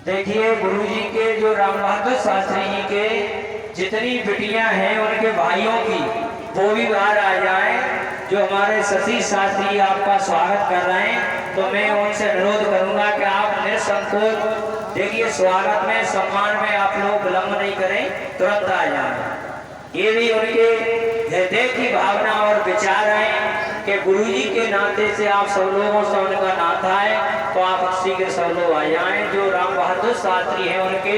देखिए गुरुजी के जो राम बहादुर शास्त्री जी के जितनी बिटियां हैं उनके भाइयों की वो भी बाहर आ जाएं। जो हमारे सतीश शास्त्री आपका स्वागत कर रहे हैं, तो मैं उनसे अनुरोध करूंगा कि आप निसंकोच देखिए स्वागत में सम्मान में आप लोग विलंब नहीं करें, तुरंत आ जाएं। ये भी उनके हृदय की भावना और विचार है कि गुरुजी के नाते से आप सब लोगों से उनका नाता है, तो आप शीघ्र सब लोग आ जाएं। जो राम बहादुर शास्त्री हैं उनके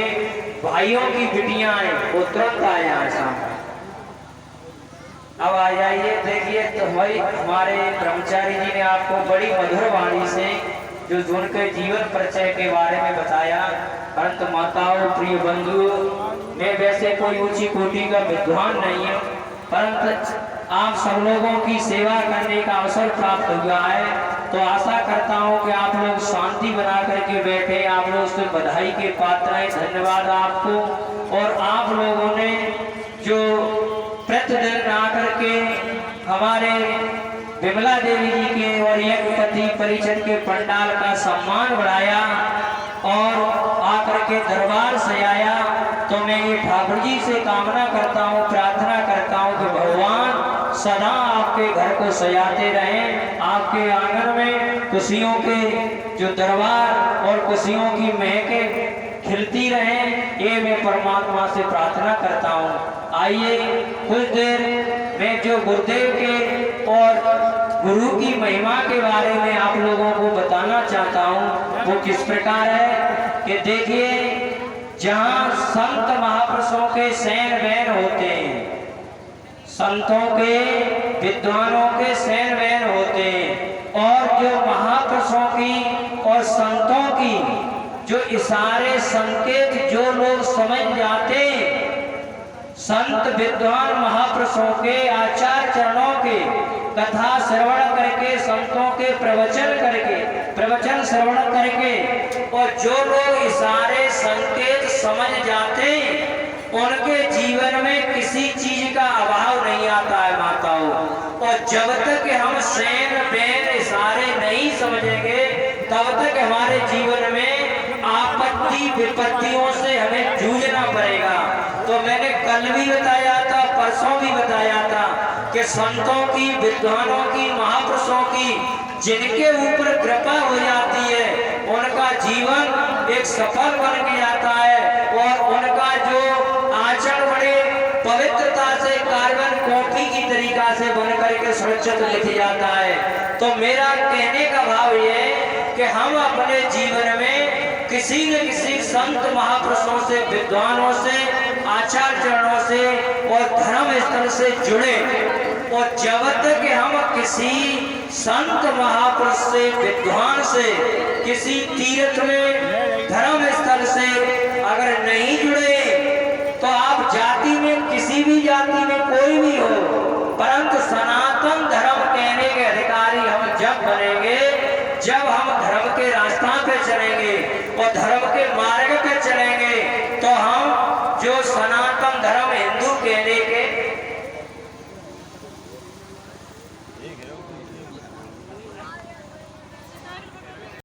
भाइयों की बिटियां हैं वो तुरंत आ जाए सामने। अब आ जाइए। देखिए तो हमारे ब्रह्मचारी जी ने आपको बड़ी मधुर वाणी से जो उनके जीवन परिचय के बारे में बताया। परंतु माताओं, प्रिय बंधु, मैं वैसे कोई ऊंची कोटि का विद्वान नहीं हूँ, परंतु आप सब लोगों की सेवा करने का अवसर प्राप्त हुआ है, तो आशा करता हूं कि आप लोग शांति बना करके बैठे। आप लोग उसमें बधाई के पात्र हैं, धन्यवाद आपको। और आप लोगों ने जो प्रतिदिन आकर के हमारे विमला देवी जी के और यज्ञपति परिषद के पंडाल का सम्मान बढ़ाया और आकर के दरबार से आया, तो मैं ये ठाकुर जी से कामना करता हूँ, प्रार्थना करता हूँ कि भगवान सदा आपके घर को सजाते रहें, आपके आंगन में खुशियों के जो दरबार और खुशियों की महके खिलती रहें, ये मैं परमात्मा से प्रार्थना करता हूँ। आइए कुछ देर मैं जो गुरुदेव के और गुरु की महिमा के बारे में आप लोगों को बताना चाहता हूँ। वो किस प्रकार है कि देखिए, जहाँ संत महापुरुषों के सैन वैन होते हैं, संतों के विद्वानों के सैन वैन होते हैं, और जो महापुरुषों की और संतों की जो इशारे संकेत जो लोग समझ जाते हैं, संत विद्वान महापुरुषों के आचार चरणों के कथा श्रवण करके, संतों के प्रवचन श्रवण करके, और जो लोग इशारे संकेत समझ जाते हैं, उनके जीवन में किसी चीज का अभाव नहीं आता है माताओं। और जब तक हम सैन बैन इशारे नहीं समझेंगे, तब तक हमारे जीवन में आपत्ति विपत्तियों से हमें जूझना पड़ेगा। तो मैंने कल भी बताया था, परसों भी बताया था कि संतों की, विद्वानों की, महापुरुषों की जिनके ऊपर कृपा हो जाती है, उनका जीवन एक सफल बन के जाता है, और उनका जो आचरण बड़े पवित्रता से कार्बन कॉपी की तरीका से बन करके सुरक्षित लिख जाता है। तो मेरा कहने का भाव ये है कि हम अपने जीवन में किसी न किसी संत महापुरुषों से, विद्वानों से, आचार चरणों से और धर्म स्थल से जुड़े। और जब तक हम किसी संत महापुरुष से, विद्वान से, किसी तीर्थ में, धर्म स्थल से अगर नहीं जुड़े, तो आप जाति में, किसी भी जाति में कोई भी हो, परंतु सनातन